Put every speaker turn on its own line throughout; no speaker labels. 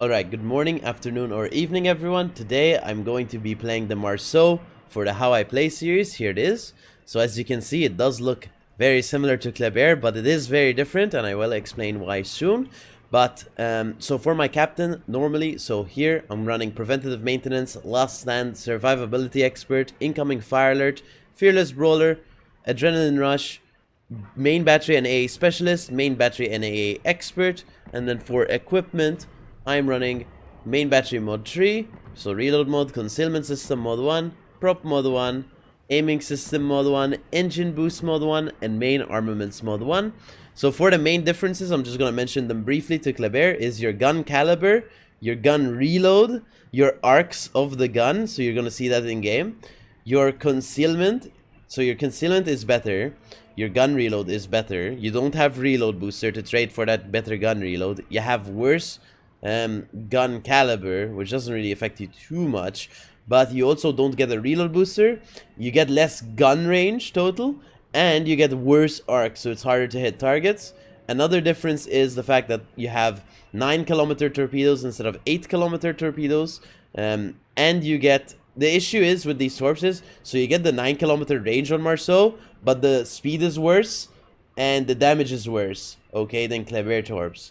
Alright, good morning, afternoon, or evening, everyone. Today, I'm going to be playing the Marceau for the How I Play series. Here it is. So as you can see, it does look very similar to Kleber, but it is very different, and I will explain why soon. But, so for my captain, normally, so here, I'm running Preventative Maintenance, Last Stand, Survivability Expert, Incoming Fire Alert, Fearless Brawler, Adrenaline Rush, Main Battery and AA Specialist, Main Battery and AA Expert, and then for equipment, I'm running Main Battery Mode 3, so Reload Mode, Concealment System Mode 1, Prop Mode 1, Aiming System Mode 1, Engine Boost Mode 1, and Main Armaments Mode 1. So for the main differences, I'm just going to mention them briefly to Kleber, is your gun caliber, your gun reload, your arcs of the gun, so you're going to see that in game, your concealment, so your concealment is better, your gun reload is better, you don't have reload booster to trade for that better gun reload, you have worse gun caliber, which doesn't really affect you too much, but you also don't get a reload booster, you get less gun range total, and you get worse arc, so it's harder to hit targets. Another difference is the fact that you have 9-kilometer torpedoes instead of 8-kilometer torpedoes, and you get, the issue is with these torps, so you get the 9-kilometer range on Marceau, but the speed is worse, and the damage is worse, okay, than Kleber torps.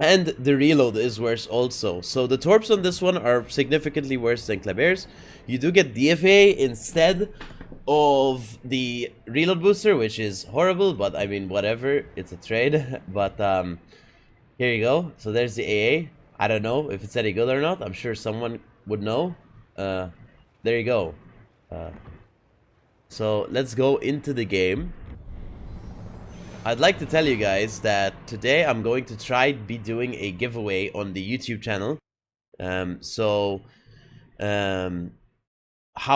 And the reload is worse also. So the torps on this one are significantly worse than Kleber's. You do get DFA instead of the reload booster, which is horrible, but I mean, whatever, it's a trade. But here you go. So there's the AA. I don't know if it's any good or not. I'm sure someone would know. There you go. So let's go into the game. I'd like to tell you guys that today I'm going to try be doing a giveaway on the YouTube channel. How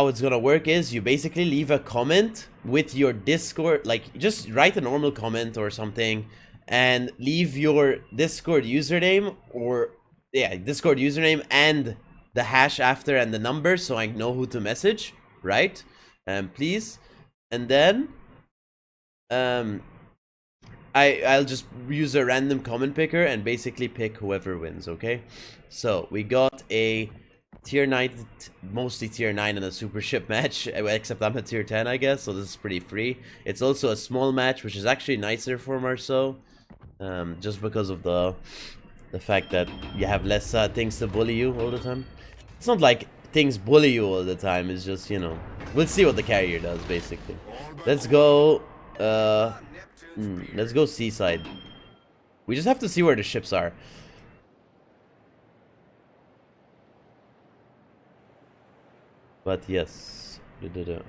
it's gonna work is you basically leave a comment with your Discord, like just write a normal comment or something and leave your Discord username, or yeah, Discord username and the hash after and the number so I know who to message, right? Please. And then I'll just use a random comment picker and basically pick whoever wins, okay? So, we got a tier 9, mostly tier 9 and a super ship match, except I'm a tier 10, I guess, so this is pretty free. It's also a small match, which is actually nicer for Marceau, just because of the fact that you have less things to bully you all the time. It's not like things bully you all the time, it's just, you know, we'll see what the carrier does, basically. Let's go, let's go seaside. We just have to see where the ships are. But yes.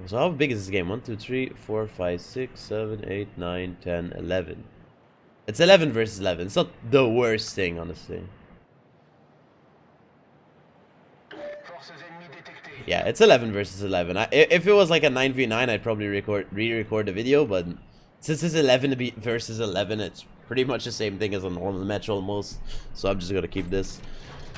So how big is this game? 1, 2, 3, 4, 5, 6, 7, 8, 9, 10, 11. It's 11 versus 11. It's not the worst thing, honestly. Yeah, it's 11 versus 11. If it was like a 9v9, I'd probably re-record the video, but since it's 11 versus 11, it's pretty much the same thing as a normal match almost. So I'm just gonna keep this.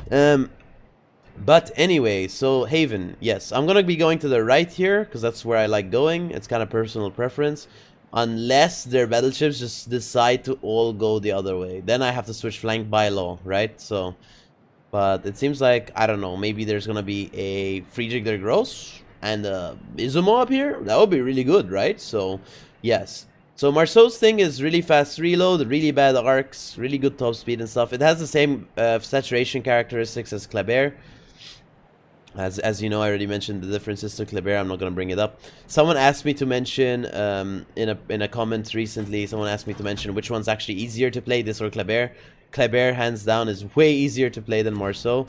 But anyway, so Haven, yes, I'm gonna be going to the right here because that's where I like going. It's kind of personal preference, unless their battleships just decide to all go the other way. Then I have to switch flank by law, right? So, but it seems like, I don't know, maybe there's gonna be a Friedrich der Gross and Izumo up here. That would be really good, right? So, yes. So Marceau's thing is really fast reload, really bad arcs, really good top speed and stuff. It has the same saturation characteristics as Kleber. As you know, I already mentioned the differences to Kleber. I'm not gonna bring it up. Someone asked me to mention in a comment recently. Someone asked me to mention which one's actually easier to play, this or Kleber. Kleber, hands down, is way easier to play than Marceau.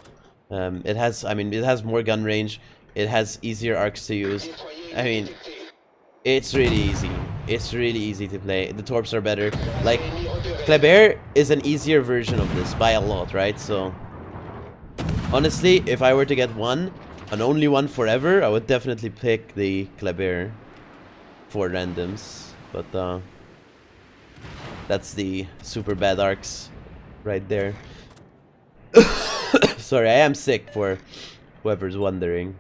It has more gun range. It has easier arcs to use. I mean, it's really easy. It's really easy to play. The torps are better. Like, Kleber is an easier version of this by a lot, right? So, honestly, if I were to get one, and only one forever, I would definitely pick the Kleber for randoms. But, that's the super bad arcs right there. Sorry, I am sick for whoever's wondering.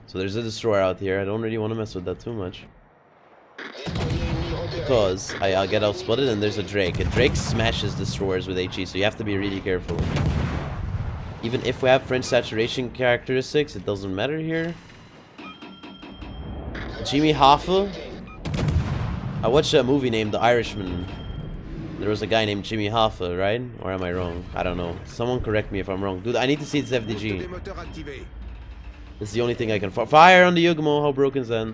So there's a destroyer out here. I don't really want to mess with that too much, because I'll get outspotted, and there's a Drake. A Drake smashes destroyers with HE, so you have to be really careful. Even if we have French saturation characteristics, it doesn't matter here. Jimmy Hoffa. I watched a movie named The Irishman. There was a guy named Jimmy Hoffa, right? Or am I wrong? I don't know. Someone correct me if I'm wrong. Dude, I need to see this FDG. It's the only thing I can fire on the Yugmo. How broken is that?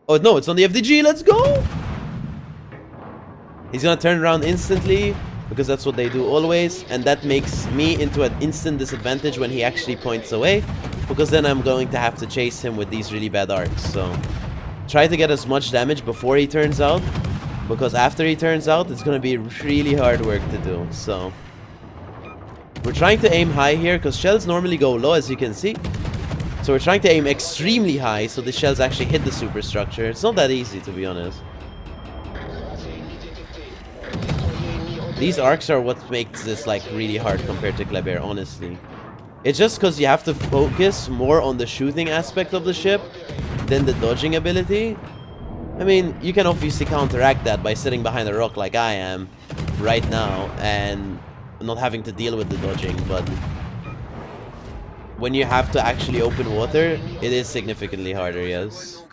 Oh, no, it's on the FDG. Let's go! He's gonna turn around instantly, because that's what they do always. And that makes me into an instant disadvantage when he actually points away, because then I'm going to have to chase him with these really bad arcs. So try to get as much damage before he turns out, because after he turns out, it's gonna be really hard work to do. So we're trying to aim high here, because shells normally go low, as you can see. So we're trying to aim extremely high, so the shells actually hit the superstructure. It's not that easy, to be honest. These arcs are what makes this like really hard compared to Kleber, honestly. It's just because you have to focus more on the shooting aspect of the ship than the dodging ability. I mean, you can obviously counteract that by sitting behind a rock like I am right now and not having to deal with the dodging, but when you have to actually open water, it is significantly harder, yes.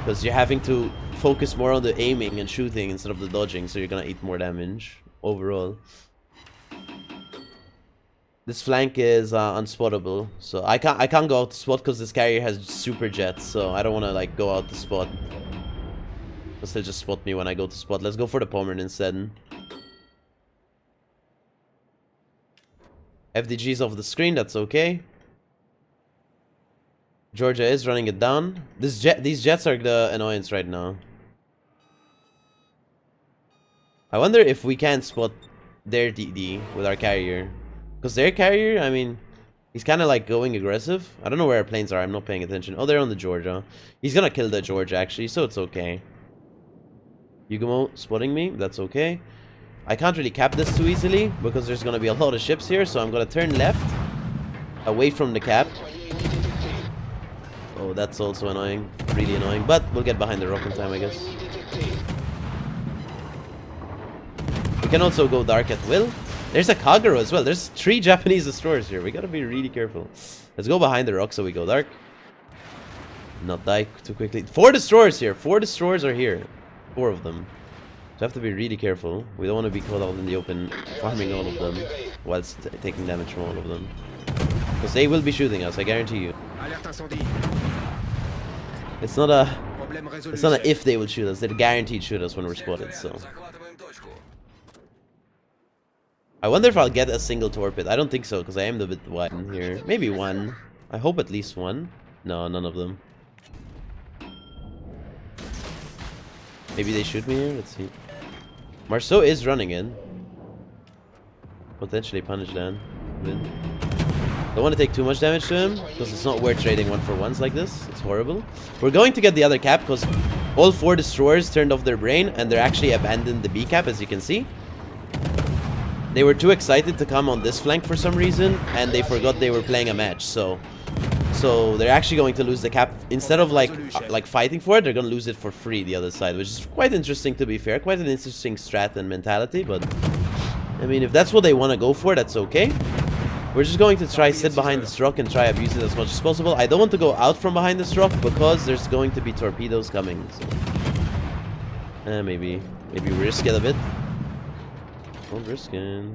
Because you're having to focus more on the aiming and shooting instead of the dodging, so you're gonna eat more damage overall. This flank is unspottable, so I can't go out to spot because this carrier has super jets, so I don't want to like go out to spot. Because they'll just spot me when I go to spot. Let's go for the Pommern instead. FDG's off the screen, that's okay. Georgia is running it down. These jets are the annoyance right now. I wonder if we can spot their DD with our carrier. Because their carrier, I mean, he's kind of like going aggressive. I don't know where our planes are. I'm not paying attention. Oh, they're on the Georgia. He's going to kill the Georgia, actually, so it's okay. Yugumo spotting me. That's okay. I can't really cap this too easily because there's going to be a lot of ships here. So I'm going to turn left away from the cap. Oh, that's also annoying. Really annoying. But we'll get behind the rock in time, I guess. We can also go dark at will. There's a Kagero as well. There's 3 Japanese destroyers here. We gotta be really careful. Let's go behind the rock so we go dark. Not die too quickly. 4 destroyers here. 4 destroyers are here. 4 of them. So I have to be really careful. We don't want to be caught out in the open farming all of them whilst taking damage from all of them. Because they will be shooting us, I guarantee you. It's not an if they will shoot us. They're guaranteed shoot us when we're spotted, so. I wonder if I'll get a single torpid. I don't think so, because I aimed a bit wide in here. Maybe 1. I hope at least 1. No, none of them. Maybe they shoot me here? Let's see. Marceau is running in. Potentially punish Dan. Don't want to take too much damage to him, because it's not worth trading 1-for-1s like this. It's horrible. We're going to get the other cap, because all 4 destroyers turned off their brain, and they're actually abandoned the B cap, as you can see. They were too excited to come on this flank for some reason, and they forgot they were playing a match, so they're actually going to lose the cap. Instead of like fighting for it, they're going to lose it for free the other side, which is quite interesting, to be fair. Quite an interesting strat and mentality, but I mean, if that's what they want to go for, that's okay. We're just going to try sit behind this rock and try abuse it as much as possible. I don't want to go out from behind this rock because there's going to be torpedoes coming, so maybe risk it a bit. Don't risk it.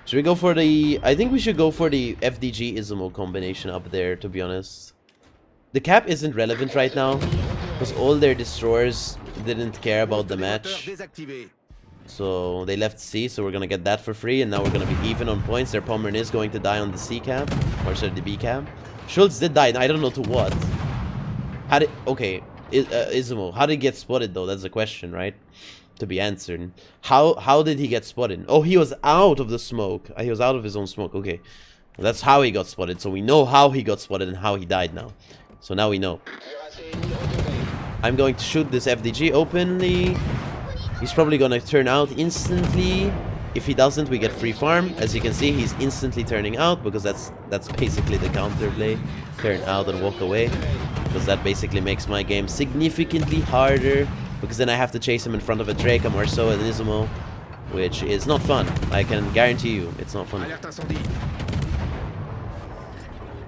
Should we go for the... I think we should go for the FDG Izumo combination up there, to be honest. The cap isn't relevant right now, because all their destroyers didn't care about the match. So they left C, so we're going to get that for free, and now we're going to be even on points. Their Pommern is going to die on the C cap, or sorry, the B cap. Schultz did die, I don't know to what. How did... Okay, Izumo, how did he get spotted though? That's the question, right? To be answered. How did he get spotted? Oh, he was out of the smoke. He was out of his own smoke. Okay, that's how he got spotted. So we know how he got spotted and how he died now. So now we know. I'm going to shoot this FDG openly. He's probably gonna turn out instantly. If he doesn't, we get free farm. As you can see, he's instantly turning out, because that's basically the counterplay. Turn out and walk away, because that basically makes my game significantly harder. Because then I have to chase him in front of a Drake, a Marceau, and Izumo. which is not fun. I can guarantee you, it's not fun.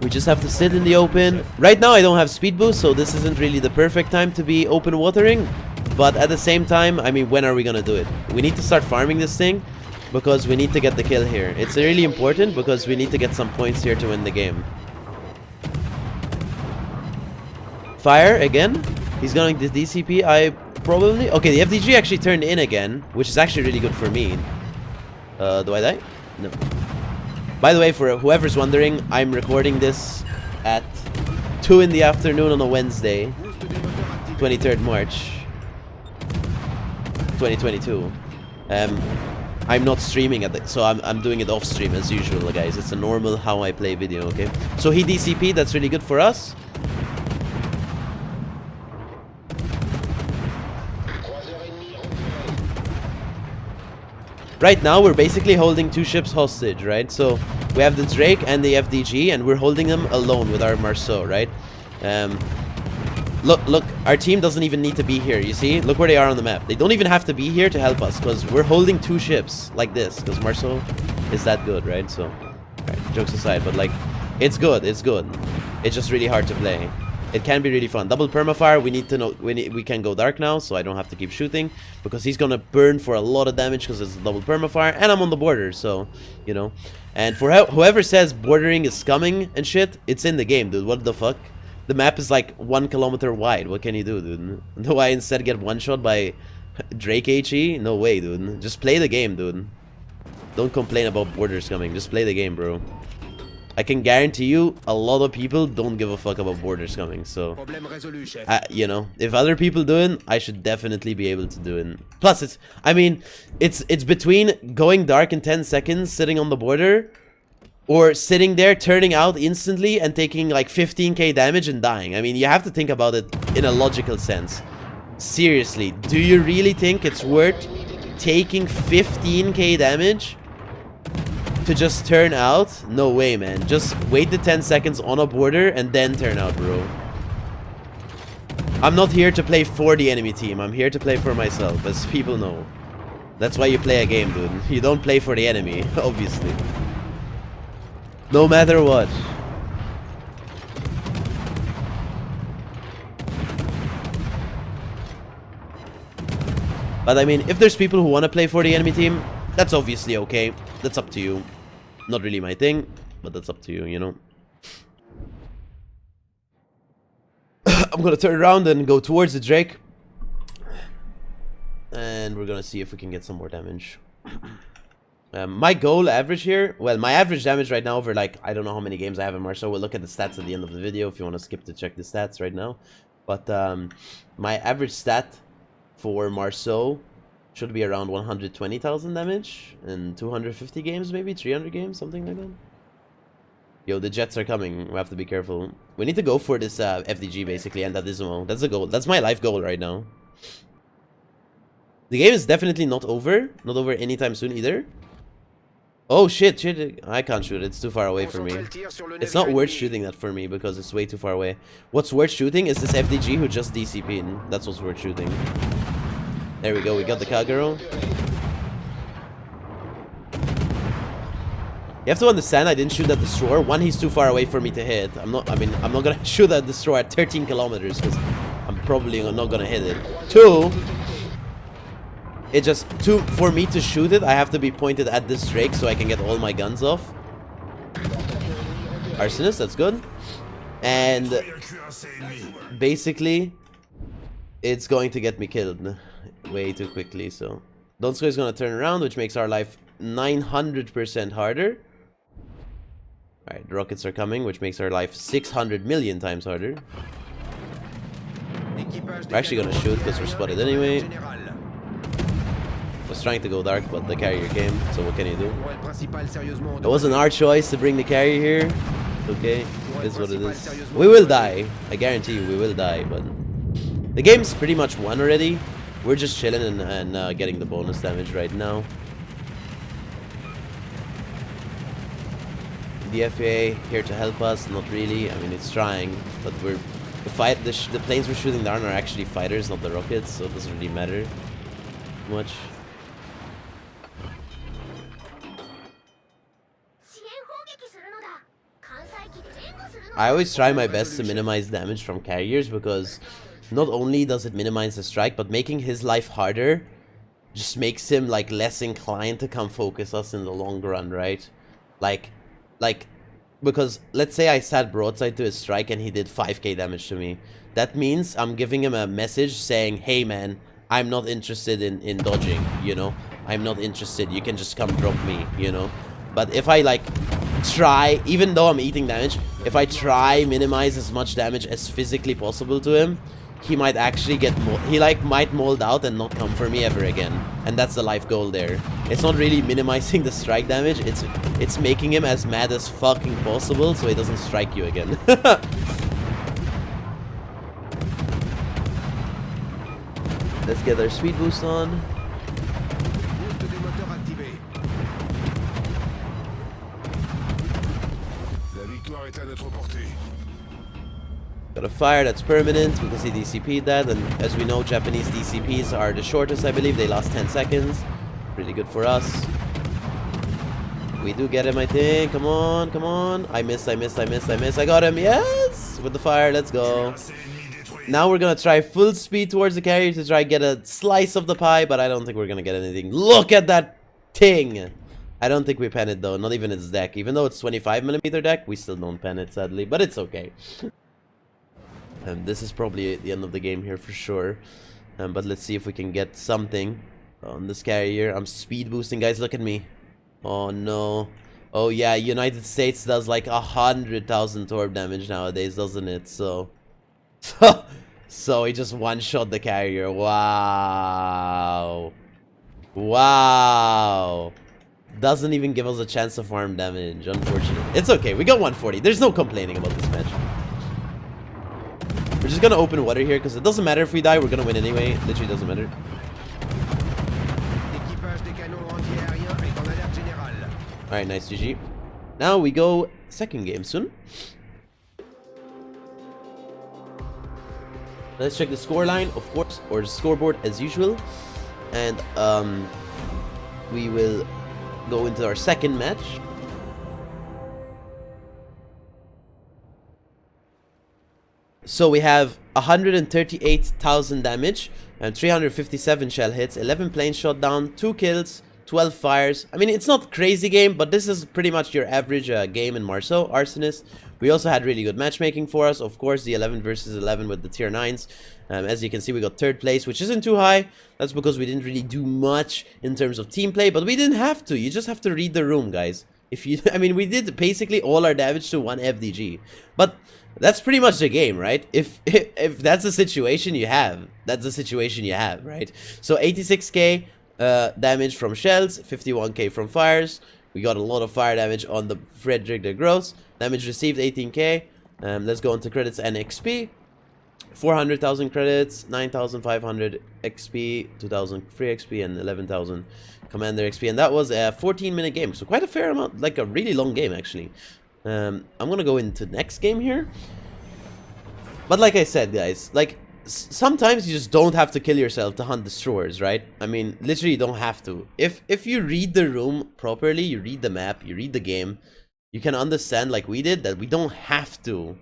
We just have to sit in the open. Right now I don't have speed boost, so this isn't really the perfect time to be open watering. But at the same time, I mean, when are we gonna do it? We need to start farming this thing, because we need to get the kill here. It's really important because we need to get some points here to win the game. Fire again. He's going to DCP. I probably... Okay, the FDG actually turned in again, which is actually really good for me. Do I die? No. By the way, for whoever's wondering, I'm recording this at 2 in the afternoon on a Wednesday, 23rd March, 2022. I'm not streaming at it, so I'm doing it off stream as usual, guys. It's a normal how I play video, okay? So he DCP, that's really good for us. Right now, we're basically holding 2 ships hostage, right? So we have the Drake and the FDG, and we're holding them alone with our Marceau, right? Look, our team doesn't even need to be here, you see? Look where they are on the map. They don't even have to be here to help us, because we're holding 2 ships like this, because Marceau is that good, right? So, right, jokes aside, but like, it's good, it's good. It's just really hard to play. It can be really fun. Double permafire, we need to know, we can go dark now, so I don't have to keep shooting, because he's gonna burn for a lot of damage, because it's a double permafire, and I'm on the border, so, you know. And for whoever says bordering is scumming and shit, it's in the game, dude, what the fuck? The map is like 1 kilometer wide. What can you do, dude? Do I instead get one-shot by Drake HE? No way, dude. Just play the game, dude. Don't complain about borders coming. Just play the game, bro. I can guarantee you a lot of people don't give a fuck about borders coming. So, you know, if other people do it, I should definitely be able to do it. Plus, it's, I mean, it's between going dark in 10 seconds, sitting on the border, or sitting there, turning out instantly and taking like 15k damage and dying. I mean, you have to think about it in a logical sense. Seriously, do you really think it's worth taking 15k damage to just turn out? No way, man. Just wait the 10 seconds on a border and then turn out, bro. I'm not here to play for the enemy team. I'm here to play for myself, as people know. That's why you play a game, dude. You don't play for the enemy, obviously. No matter what. But I mean, if there's people who want to play for the enemy team, that's obviously okay. That's up to you. Not really my thing, but that's up to you, you know. I'm gonna turn around and go towards the Drake. And we're gonna see if we can get some more damage. My goal average here, well, my average damage right now over like, I don't know how many games I have in Marceau. We'll look at the stats at the end of the video if you want to skip to check the stats right now. But my average stat for Marceau should be around 120,000 damage in 250 games, maybe 300 games, something like that. Yo, the jets are coming. We have to be careful. We need to go for this FDG basically, and that Ismo. That's the goal. That's my life goal right now. The game is definitely not over. Not over anytime soon either. Oh shit, I can't shoot it. It's too far away for me. It's not worth shooting that for me because it's way too far away. What's worth shooting is this FDG who just DCP'd. That's what's worth shooting. There we go, we got the Kagero. You have to understand I didn't shoot that destroyer. One, he's too far away for me to hit. I'm not gonna shoot that destroyer at 13 kilometers because I'm probably not gonna hit it. Two, for me to shoot it, I have to be pointed at this Drake so I can get all my guns off. Arsonist, that's good. And basically, it's going to get me killed way too quickly. So Donskoy is going to turn around, which makes our life 900% harder. Alright, the rockets are coming, which makes our life 600 million times harder. We're actually going to shoot because we're spotted anyway. Was trying to go dark, but the carrier came, so what can you do? It wasn't our choice to bring the carrier here. Okay, it is what it is. We will die. I guarantee you we will die, but the game's pretty much won already. We're just chilling and getting the bonus damage right now. The FAA here to help us, not really. I mean, it's trying, but the planes we're shooting down are actually fighters, not the rockets, so it doesn't really matter much. I always try my best to minimize damage from carriers, because not only does it minimize the strike, but making his life harder just makes him like less inclined to come focus us in the long run, right? Like because let's say I sat broadside to his strike and he did 5k damage to me. That means I'm giving him a message saying, hey man, I'm not interested in dodging, you know? I'm not interested, you can just come drop me, you know? But if I like try, even though I'm eating damage, if I try minimize as much damage as physically possible to him, he might actually get he like might mold out and not come for me ever again. And that's the life goal there. It's not really minimizing the strike damage, it's making him as mad as fucking possible so he doesn't strike you again. Let's get our speed boost on. Got a fire that's permanent because he DCP'd that, and as we know, Japanese DCPs are the shortest, I believe. They last 10 seconds. Pretty good for us. We do get him, I think. Come on, come on. I missed. I got him. Yes! With the fire, let's go. Now we're gonna try full speed towards the carrier to try get a slice of the pie, but I don't think we're gonna get anything. Look at that thing! I don't think we pen it though, not even its deck. Even though it's 25mm deck, we still don't pen it, sadly, but it's okay. And this is probably the end of the game here for sure. But let's see if we can get something on this carrier. I'm speed boosting, guys. Look at me. Oh no. Oh yeah, United States does like 100,000 torp damage nowadays, doesn't it? So so he just one-shot the carrier. Wow. Wow. Doesn't even give us a chance to farm damage, unfortunately. It's okay, we got 140. There's no complaining about this match. We're just gonna open water here because it doesn't matter if we die, we're gonna win anyway. It literally doesn't matter. Alright, nice GG. Now we go second game soon. Let's check the scoreline, of course, or the scoreboard as usual. And we will go into our second match. So we have 138,000 damage and 357 shell hits, 11 planes shot down, 2 kills, 12 fires. I mean, it's not crazy game, but this is pretty much your average game in Marceau, Arsonist. We also had really good matchmaking for us. Of course, the 11 versus 11 with the tier 9s. As you can see, we got 3rd place, which isn't too high. That's because we didn't really do much in terms of team play, but we didn't have to. You just have to read the room, guys. If you, I mean, we did basically all our damage to 1 FDG. But that's pretty much the game, right? If that's the situation you have, that's the situation you have, right? So 86k damage from shells, 51k from fires. We got a lot of fire damage on the Frederick the Gross. Damage received 18k. Let's go into credits and XP. 400,000 credits, 9,500 XP, 2,000 free XP, and 11,000 commander XP. And that was a 14-minute game, so quite a fair amount, like a really long game actually. I'm gonna go into next game here. But like I said, guys, like sometimes you just don't have to kill yourself to hunt destroyers, right? I mean, literally you don't have to. If you read the room properly, you read the map, you read the game, you can understand, like we did, that we don't have to.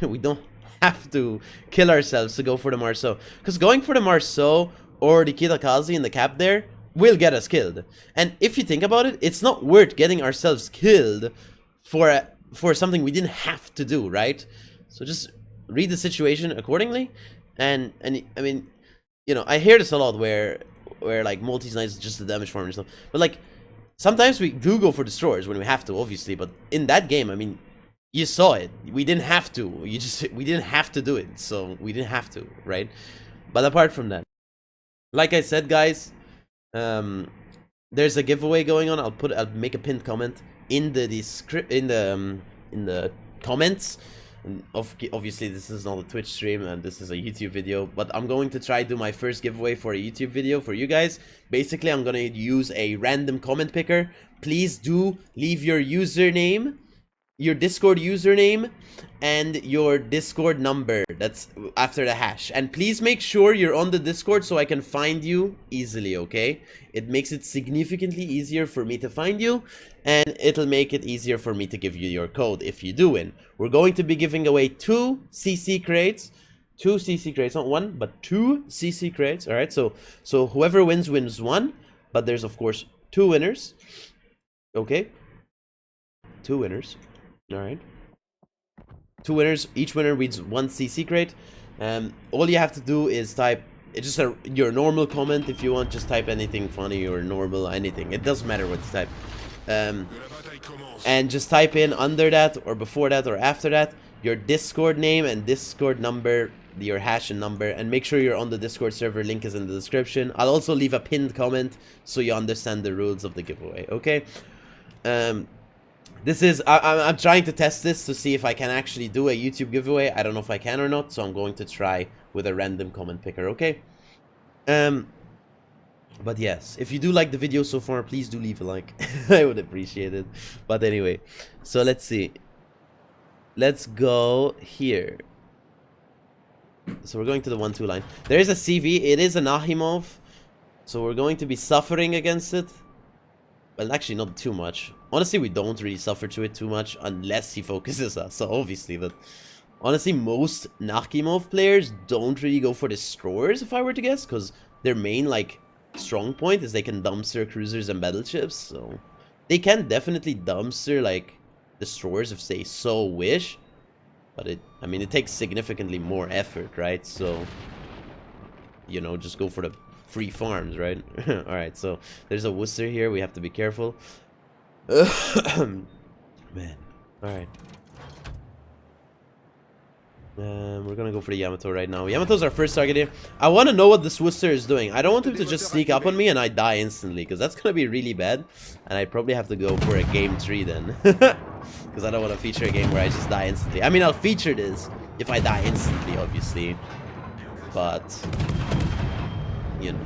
We don't have to kill ourselves to go for the Marceau. Because going for the Marceau or the Kitakazi in the cap there will get us killed. And if you think about it, it's not worth getting ourselves killed for something we didn't have to do, right? So just read the situation accordingly. And I mean, you know, I hear this a lot where like MalteseKnight is just the damage farm and stuff. But like sometimes we do go for destroyers when we have to, obviously. But in that game, I mean, you saw it. We didn't have to. We didn't have to do it. So we didn't have to, right? But apart from that, like I said, guys, there's a giveaway going on. I'll make a pinned comment in the comments. And obviously this is not a Twitch stream and this is a YouTube video, but I'm going to try to do my first giveaway for a YouTube video for you guys. Basically, I'm gonna use a random comment picker. Please do leave your username your Discord username and your Discord number that's after the hash. And please make sure you're on the Discord so I can find you easily, okay? It makes it significantly easier for me to find you, and it'll make it easier for me to give you your code if you do win. We're going to be giving away 2 CC crates. 2 CC crates, not 1, but 2 CC crates, alright? So whoever wins 1, but there's of course 2 winners, okay? 2 winners. Alright. 2 winners. Each winner wins 1 CC crate. All you have to do is type just your normal comment if you want. Just type anything funny or normal, anything. It doesn't matter what you type. And just type in under that or before that or after that your Discord name and Discord number, your hash and number, and make sure you're on the Discord server. Link is in the description. I'll also leave a pinned comment so you understand the rules of the giveaway, okay? This is, I'm trying to test this to see if I can actually do a YouTube giveaway. I don't know if I can or not, so I'm going to try with a random comment picker, okay? But yes, if you do like the video so far, please do leave a like. I would appreciate it. But anyway, so let's see. Let's go here. So we're going to the 1-2 line. There is a CV. It is an Ahimov. So we're going to be suffering against it. Well, actually, not too much. Honestly, we don't really suffer to it too much unless he focuses us. So obviously, but honestly, most Nakhimov players don't really go for destroyers, if I were to guess, because their main like strong point is they can dumpster cruisers and battleships. So they can definitely dumpster like destroyers if they so wish, but I mean, it takes significantly more effort, right? So, you know, just go for the free farms, right? Alright, so there's a Worcester here. We have to be careful. Man. Alright. We're gonna go for the Yamato right now. Yamato's our first target here. I want to know what this Worcester is doing. I don't want him to just sneak up on me and I die instantly, because that's gonna be really bad. And I probably have to go for a game 3 then. Because I don't want to feature a game where I just die instantly. I mean, I'll feature this if I die instantly, obviously. But you know.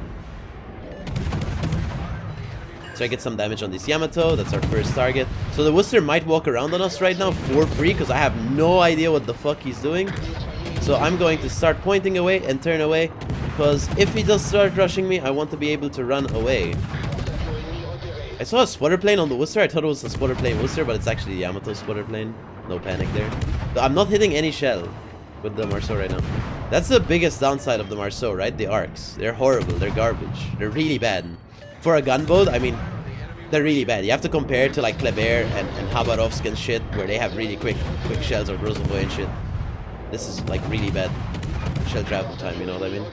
So I get some damage on this Yamato. That's our first target. So the Worcester might walk around on us right now for free, because I have no idea what the fuck he's doing. So I'm going to start pointing away and turn away, because if he does start rushing me, I want to be able to run away. I saw a spotter plane on the Worcester. I thought it was a spotter plane Worcester, but it's actually the Yamato spotter plane. No panic there. So I'm not hitting any shell with the Marceau right now. That's the biggest downside of the Marceau, right? The arcs. They're horrible. They're garbage. They're really bad. For a gunboat, I mean, they're really bad. You have to compare it to like Kleber and Habarovsk and shit, where they have really quick shells, or Grozovoy and shit. This is like really bad shell travel time, you know what I mean?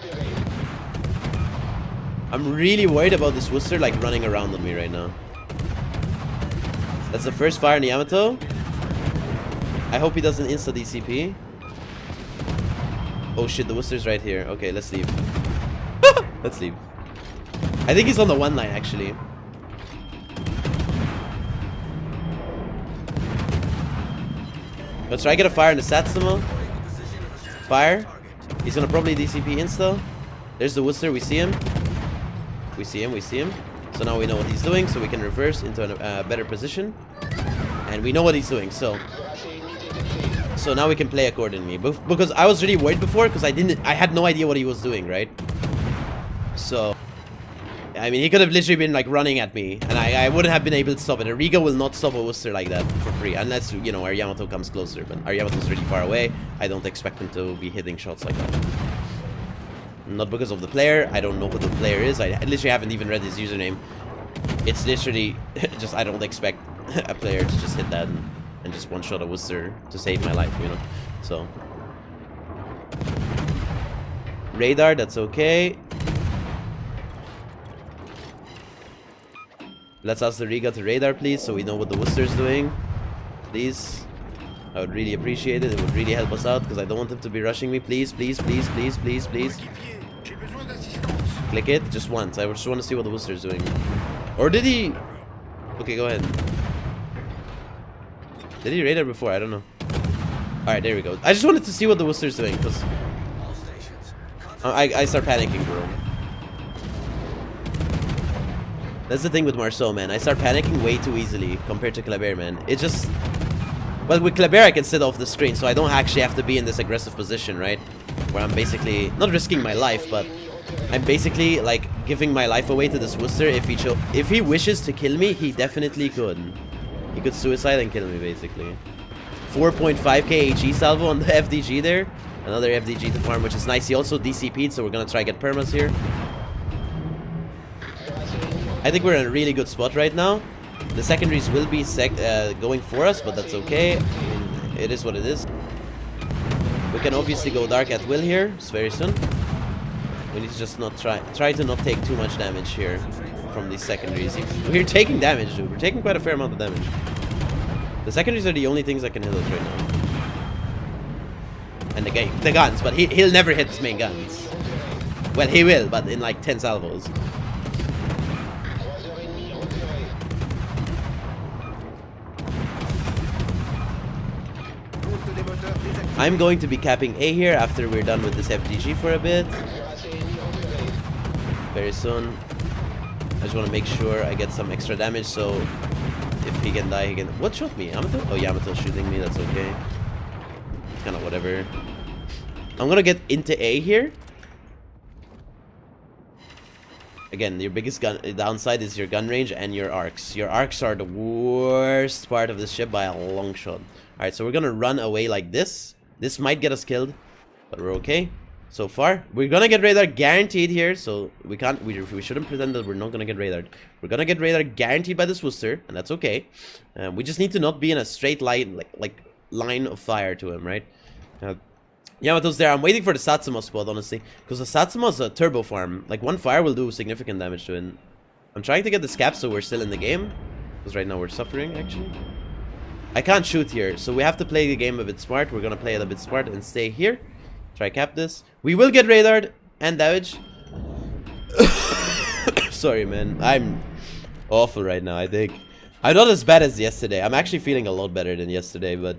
I'm really worried about this Worcester like running around on me right now. That's the first fire in the Yamato. I hope he doesn't insta DCP. Oh shit, the Worcester's right here. Okay, let's leave. Let's leave. I think he's on the 1 line actually. Let's try to get a fire in the Satsuma. Fire. He's gonna probably DCP insta. There's the Worcester. We see him. We see him. We see him. So now we know what he's doing, so we can reverse into a better position. And we know what he's doing, so now we can play accordingly. Because I was really worried before, because I had no idea what he was doing, right? So I mean, he could have literally been like running at me, and I wouldn't have been able to stop it. A Riga will not stop a Worcester like that for free, unless, you know, our Yamato comes closer. But our Yamato's really far away. I don't expect him to be hitting shots like that. Not because of the player. I don't know who the player is. I literally haven't even read his username. It's literally just, I don't expect a player to just hit that and just one-shot a Worcester to save my life, you know. So radar, that's okay. Let's ask the Riga to radar, please, so we know what the Worcester's doing. Please. I would really appreciate it. It would really help us out, because I don't want him to be rushing me. Please, please, please, please, please, please. Click it just once. I just want to see what the Worcester's doing. Or did he... Okay, go ahead. Did he radar before? I don't know. Alright, there we go. I just wanted to see what the Worcester's doing, because I start panicking, bro. That's the thing with Marceau, man. I start panicking way too easily compared to Kleber, man. It just... Well, with Kleber I can sit off the screen, so I don't actually have to be in this aggressive position, right? Where I'm basically not risking my life, but I'm basically like giving my life away to this Worcester. If he wishes to kill me, he definitely could. He could suicide and kill me, basically. 4.5k HE salvo on the FDG there. Another FDG to farm, which is nice. He also DCP'd, so we're gonna try get permas here. I think we're in a really good spot right now. The secondaries will be going for us, but that's okay. I mean, it is what it is. We can obviously go dark at will here. It's very soon. We need to just not try to not take too much damage here from these secondaries. We're taking damage, dude. We're taking quite a fair amount of damage. The secondaries are the only things that can hit us right now. And the guns, but he'll never hit his main guns. Well, he will, but in like 10 salvos. I'm going to be capping A here after we're done with this FDG for a bit. Very soon. I just want to make sure I get some extra damage, so if he can die, he can... What shot me? Yamato? Oh, Yamato's shooting me, that's okay. It's kind of whatever. I'm gonna get into A here. Again, your biggest downside is your gun range and your arcs. Your arcs are the worst part of the ship by a long shot. Alright, so we're gonna run away like this. This might get us killed, but we're okay so far. We're gonna get radar guaranteed here, so we shouldn't pretend that we're not gonna get radared. We're gonna get radar guaranteed by this Worcester, and that's okay. We just need to not be in a straight line, like line of fire to him, right? Yamato's there. I'm waiting for the Satsuma spot, honestly, because the Satsuma's a turbo farm. Like, one fire will do significant damage to it. I'm trying to get the scap so we're still in the game, because right now we're suffering, actually. I can't shoot here, so we have to play the game a bit smart. We're gonna play it a bit smart and stay here. Try cap this. We will get radared and damage. Sorry, man. I'm awful right now, I think. I'm not as bad as yesterday. I'm actually feeling a lot better than yesterday, but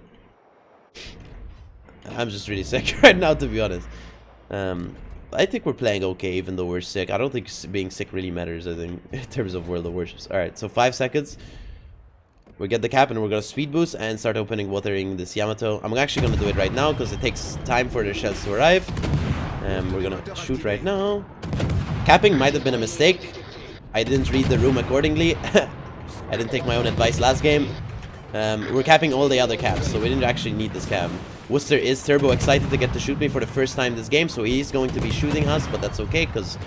I'm just really sick right now, to be honest. I think we're playing okay, even though we're sick. I don't think being sick really matters, I think, in terms of World of Warships. Alright, so 5 seconds. We get the cap and we're gonna speed boost and start opening watering this Yamato. I'm actually gonna do it right now because it takes time for the shells to arrive. We're gonna shoot right now. Capping might have been a mistake. I didn't read the room accordingly. I didn't take my own advice last game. We're capping all the other caps, so we didn't actually need this cap. Worcester is turbo excited to get to shoot me for the first time this game, so he's going to be shooting us, but that's okay because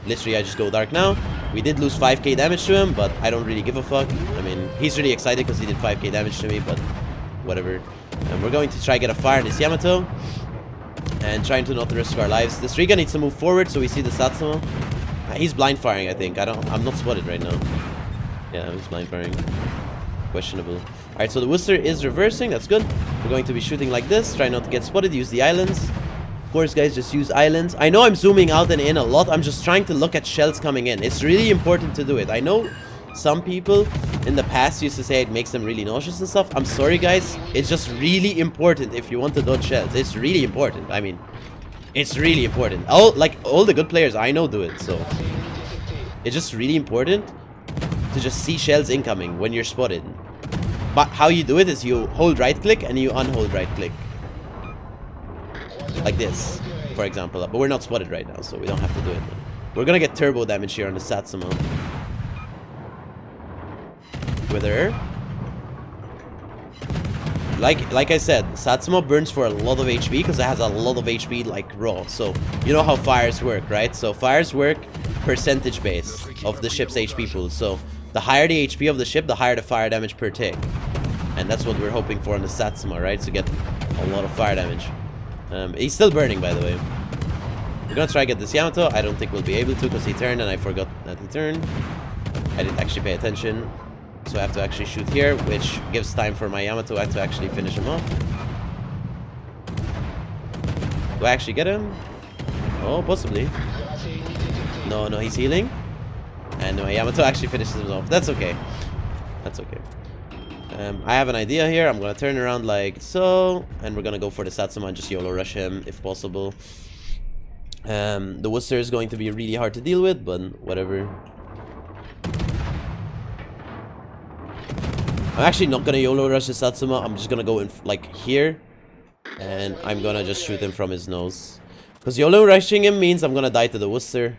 literally I just go dark now. We did lose 5k damage to him, but I don't really give a fuck. I mean, he's really excited because he did 5k damage to me, but whatever. And we're going to try get a fire in this Yamato and trying to not risk our lives. This Riga needs to move forward so we see the Satsuma. He's blind firing, I think. I'm not spotted right now. Yeah, he's blind firing. Questionable. Alright, so the Worcester is reversing. That's good. We're going to be shooting like this. Try not to get spotted. Use the islands. Of course, guys, just use islands. I know I'm zooming out and in a lot. I'm just trying to look at shells coming in. It's really important to do it. I know some people in the past used to say it makes them really nauseous and stuff. I'm sorry, guys. It's just really important if you want to dodge shells. It's really important. I mean, it's really important. All the good players I know do it, so it's just really important to just see shells incoming when you're spotted. But how you do it is you hold right click and you unhold right click. Like this, for example. But we're not spotted right now, so we don't have to do it. We're gonna get turbo damage here on the Satsuma. With her. Like I said, Satsuma burns for a lot of HP because it has a lot of HP like raw. So you know how fires work, right? So fires work percentage base of the ship's HP pool. So the higher the HP of the ship, the higher the fire damage per tick. And that's what we're hoping for on the Satsuma, right? To get a lot of fire damage. He's still burning, by the way. We're gonna try to get this Yamato. I don't think we'll be able to because he turned and I forgot that he turned. I didn't actually pay attention. So I have to actually shoot here, which gives time for my Yamato to actually finish him off. Do I actually get him? Oh, possibly. No, he's healing. And my Yamato actually finishes him off. That's okay. That's okay. I have an idea here. I'm gonna turn around like so, and we're gonna go for the Satsuma and just YOLO rush him if possible. The Worcester is going to be really hard to deal with, but whatever. I'm actually not gonna YOLO rush the Satsuma. I'm just gonna go in like here, and I'm gonna just shoot him from his nose. Because YOLO rushing him means I'm gonna die to the Worcester.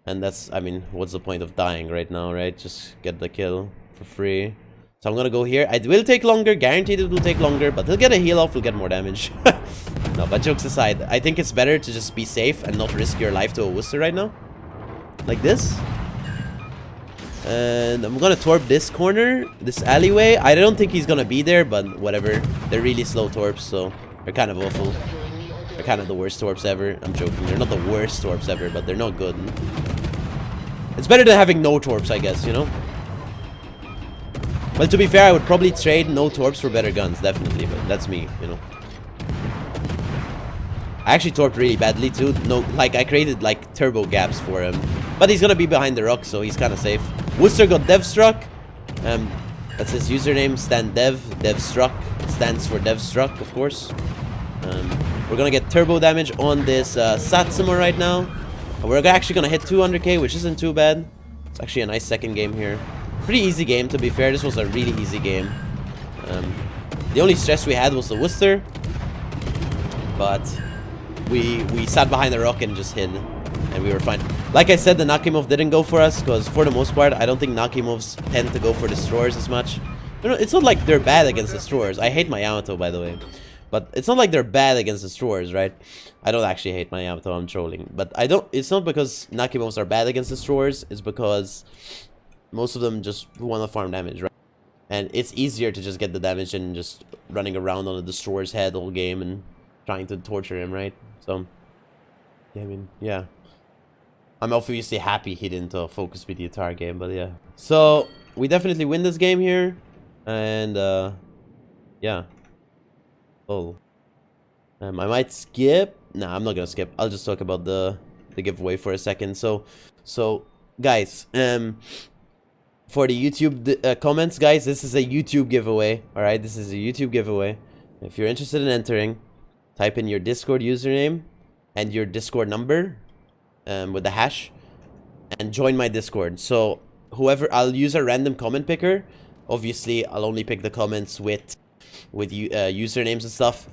And that's, I mean, what's the point of dying right now, right? Just get the kill for free. So I'm gonna go here. It will take longer, guaranteed it will take longer, but he'll get a heal off, we'll get more damage. No, but jokes aside, I think it's better to just be safe and not risk your life to a Worcester right now. Like this. And I'm gonna torp this corner, this alleyway. I don't think he's gonna be there, but whatever. They're really slow torps, so they're kind of awful. They're kind of the worst torps ever. I'm joking. They're not the worst torps ever, but they're not good. It's better than having no torps, I guess, you know? Well, to be fair, I would probably trade no torps for better guns, definitely, but that's me, you know? I actually torped really badly, too. No, like, I created, like, turbo gaps for him. But he's gonna be behind the rock, so he's kind of safe. Worcester got dev struck. That's his username, stand dev. Dev struck stands for dev struck, of course. We're gonna get turbo damage on this Satsuma right now. We're actually gonna hit 200k, which isn't too bad. It's actually a nice second game here. Pretty easy game, to be fair. This was a really easy game. The only stress we had was the Worcester. But we sat behind the rock and just hid. And we were fine. Like I said, the Nakimov didn't go for us. Because for the most part, I don't think Nakimovs tend to go for destroyers as much. You know, it's not like they're bad against destroyers. I hate my Yamato, by the way. But it's not like they're bad against destroyers, right? I don't actually hate my Yamato, I'm trolling. But I don't, it's not because Nakimovs are bad against destroyers, it's because most of them just want to farm damage, right? And it's easier to just get the damage than just running around on a destroyer's head all game and trying to torture him, right? So, yeah, I mean, yeah. I'm obviously happy he didn't focus me the entire game, but yeah. So, we definitely win this game here. And, yeah. Oh, I might skip. Nah, I'm not gonna skip. I'll just talk about the giveaway for a second. So guys, for the YouTube comments, guys, this is a YouTube giveaway. All right, this is a YouTube giveaway. If you're interested in entering, type in your Discord username and your Discord number, with the hash, and join my Discord. So whoever, I'll use a random comment picker. Obviously, I'll only pick the comments with usernames and stuff,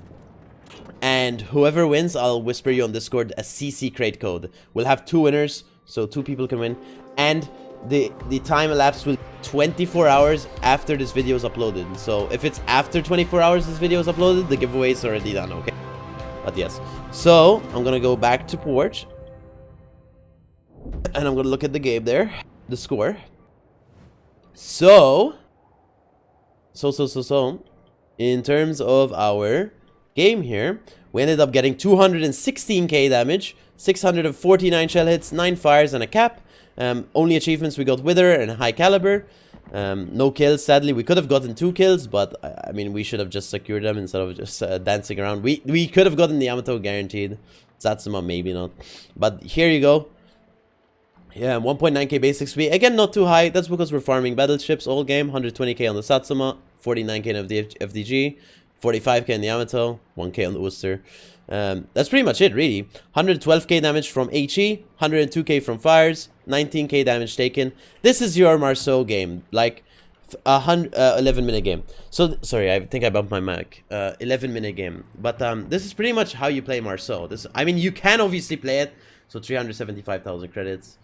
and whoever wins, I'll whisper you on Discord a CC crate code. We'll have 2 winners, so 2 people can win, and the time elapsed will 24 hours after this video is uploaded. So if it's after 24 hours this video is uploaded, the giveaway is already done, okay? But yes, so I'm gonna go back to port, and I'm gonna look at the game there, the score. So in terms of our game here, we ended up getting 216k damage, 649 shell hits, 9 fires, and a cap. Only achievements we got Wither and High Caliber. No kills, sadly. We could have gotten 2 kills, but I mean, we should have just secured them instead of just dancing around. We could have gotten the Yamato guaranteed. Satsuma, maybe not. But here you go. Yeah, 1.9k basic XP. Again, not too high. That's because we're farming battleships all game. 120k on the Satsuma, 49k on the FDG, 45k on the Yamato, 1k on the Worcester. That's pretty much it, really. 112k damage from HE, 102k from fires, 19k damage taken. This is your Marceau game, like 11-minute game. So, sorry, I think I bumped my mic. 11-minute game. But this is pretty much how you play Marceau. I mean, you can obviously play it. So 375,000 credits.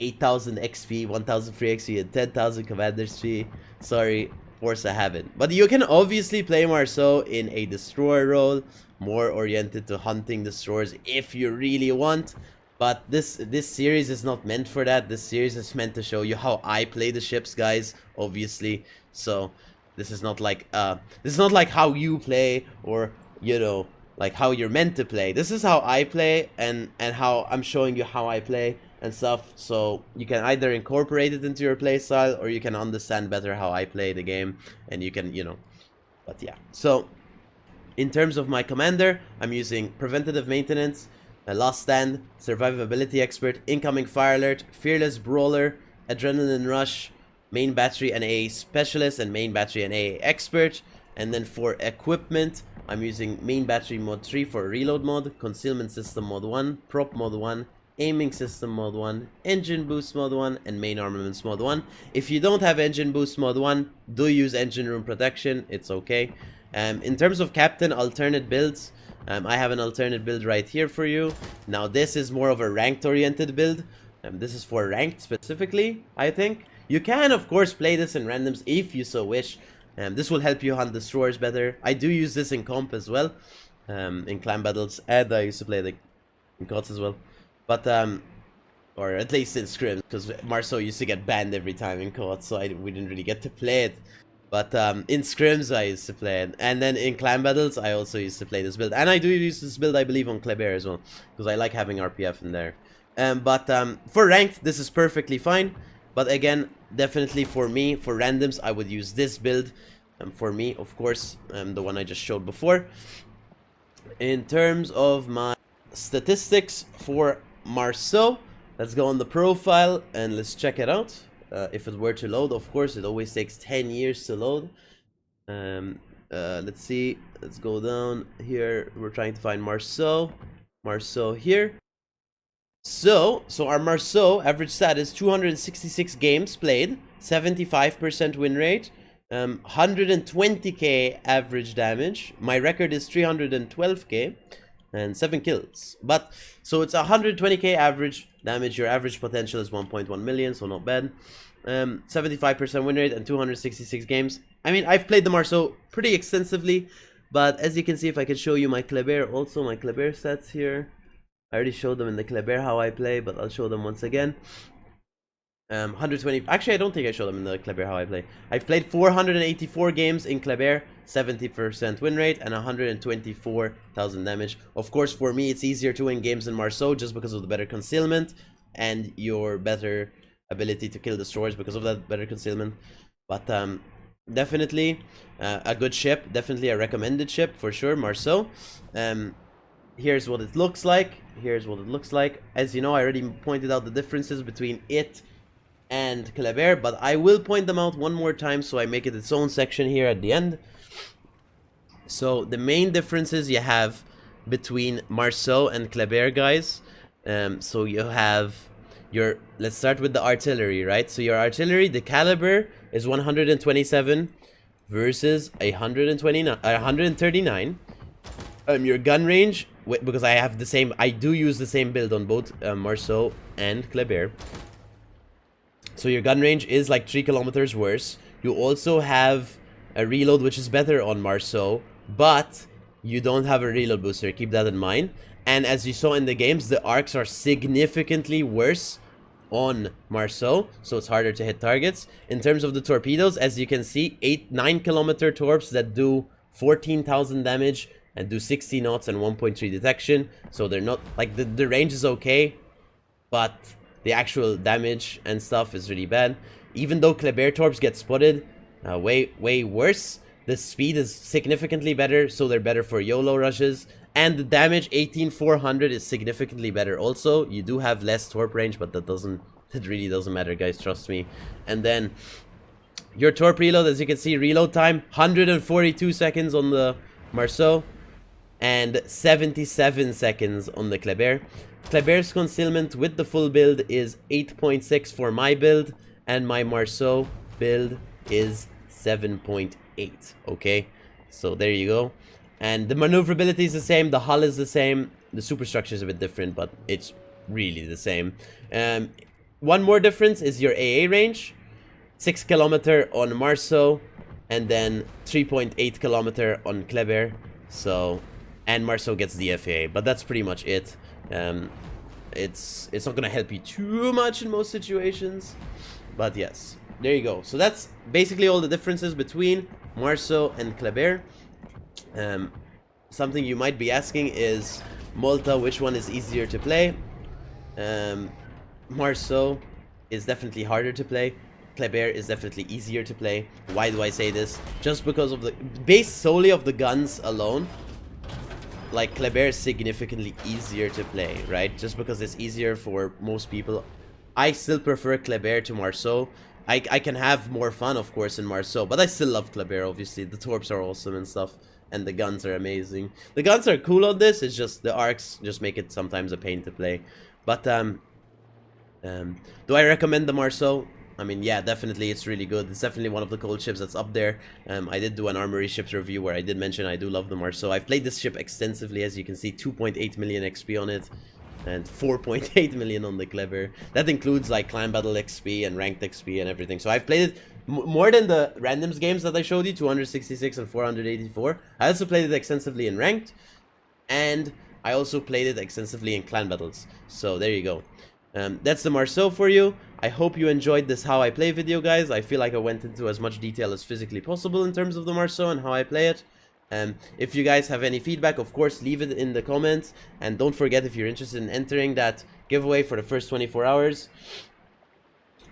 8,000 XP, 1,000 free XP, and 10,000 commander's fee. Sorry, force I haven't. But you can obviously play Marceau in a destroyer role, more oriented to hunting destroyers if you really want. But this series is not meant for that. This series is meant to show you how I play the ships, guys. Obviously, so this is not like how you play, or you know, like how you're meant to play. This is how I play, and how I'm showing you how I play and stuff, so you can either incorporate it into your playstyle, or you can understand better how I play the game, and you can, you know. But yeah, so in terms of my commander, I'm using preventative maintenance, a last stand, survivability expert, incoming fire alert, fearless brawler, adrenaline rush, main battery and AA specialist, and main battery and AA expert. And then for equipment, I'm using main battery mod 3 for reload mod, concealment system mod 1, prop mod 1, aiming system mode 1, engine boost mode 1, and main armaments mode 1. If you don't have engine boost mode 1, do use engine room protection, it's okay. In terms of captain alternate builds, I have an alternate build right here for you. Now this is more of a ranked oriented build. This is for ranked specifically, I think. You can of course play this in randoms if you so wish. This will help you hunt destroyers better. I do use this in comp as well, in clan battles, and I used to play it in COTS as well. But or at least in scrims, because Marceau used to get banned every time in COTS, so we didn't really get to play it. But in scrims I used to play it, and then in clan battles I also used to play this build, and I do use this build I believe on Kleber as well, because I like having RPF in there. But for ranked this is perfectly fine, but again definitely for me, for randoms, I would use this build. For me, of course, the one I just showed before. In terms of my statistics for Marceau, let's go on the profile and let's check it out. If it were to load, of course, it always takes 10 years to load. Let's see, let's go down here. We're trying to find Marceau. Marceau here. So our Marceau average stat is 266 games played, 75% win rate, 120k average damage. My record is 312k and 7 kills. But so it's 120k average damage. Your average potential is 1.1 million, so not bad. 75% win rate and 266 games. I mean, I've played the Marceau pretty extensively, but as you can see, if I can show you my Kleber, also my Kleber stats here. I already showed them in the Kleber how I play, but I'll show them once again. 120. Actually, I don't think I showed them in the Kleber how I play. I've played 484 games in Kleber, 70% win rate, and 124,000 damage. Of course, for me, it's easier to win games in Marceau just because of the better concealment and your better ability to kill destroyers because of that better concealment. But definitely a good ship, definitely a recommended ship for sure, Marceau. Here's what it looks like. Here's what it looks like. As you know, I already pointed out the differences between it and Kleber, but I will point them out one more time, so I make it its own section here at the end. So the main differences you have between Marceau and Kleber, guys. So you have your, let's start with the artillery, right? So your artillery, the caliber is 127 versus 139. Your gun range, because I have the same, I do use the same build on both Marceau and Kleber. So your gun range is like 3 kilometers worse. You also have a reload which is better on Marceau, but you don't have a reload booster, keep that in mind. And as you saw in the games, the arcs are significantly worse on Marceau, so it's harder to hit targets. In terms of the torpedoes, as you can see, 9 kilometer torps that do 14,000 damage and do 60 knots and 1.3 detection. So they're not, like, the range is okay, but the actual damage and stuff is really bad. Even though Kleber torps get spotted, way worse, the speed is significantly better, so they're better for YOLO rushes. And the damage, 18,400, is significantly better also. You do have less torp range, but that really doesn't matter, guys, trust me. And then your torp reload, as you can see, reload time 142 seconds on the Marceau and 77 seconds on the Kleber. Kleber's concealment with the full build is 8.6 for my build, and my Marceau build is 7.8. Okay, so there you go. And the maneuverability is the same, the hull is the same, the superstructure is a bit different, but it's really the same. One more difference is your AA range, 6 kilometer on Marceau, and then 3.8 kilometer on Kleber. So, and Marceau gets the FAA, but that's pretty much it. It's not gonna help you too much in most situations, but yes, there you go. So that's basically all the differences between Marceau and Kleber. Something you might be asking is, Malta, which one is easier to play? Marceau is definitely harder to play. Kleber is definitely easier to play. Why do I say this? Just because of the, based solely of the guns alone, like, Kleber is significantly easier to play, right? Just because it's easier for most people. I still prefer Kleber to Marceau. I can have more fun, of course, in Marceau, but I still love Kleber, obviously. The torps are awesome and stuff, and the guns are amazing. The guns are cool on this, it's just the arcs just make it sometimes a pain to play. But do I recommend the Marceau? I mean, yeah, definitely, it's really good. It's definitely one of the cool ships that's up there. I did do an Armory ships review where I did mention I do love the Marceau. I've played this ship extensively, as you can see, 2.8 million XP on it, and 4.8 million on the Kleber. That includes like clan battle XP and ranked XP and everything. So I've played it more than the randoms games that I showed you, 266 and 484. I also played it extensively in ranked, and I also played it extensively in clan battles. So there you go. That's the Marceau for you. I hope you enjoyed this how I play video, guys. I feel like I went into as much detail as physically possible in terms of the Marceau and how I play it. If you guys have any feedback, of course, leave it in the comments. And don't forget, if you're interested in entering that giveaway for the first 24 hours,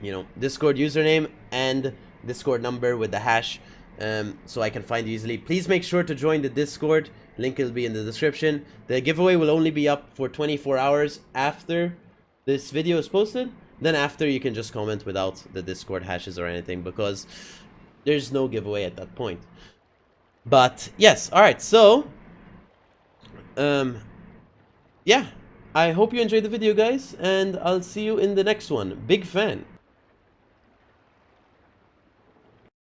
you know, Discord username and Discord number with the hash, so I can find you easily. Please make sure to join the Discord. Link will be in the description. The giveaway will only be up for 24 hours after this video is posted. Then after, you can just comment without the Discord hashes or anything, because there's no giveaway at that point. But yes, alright, so yeah, I hope you enjoyed the video, guys, and I'll see you in the next one. Big fan.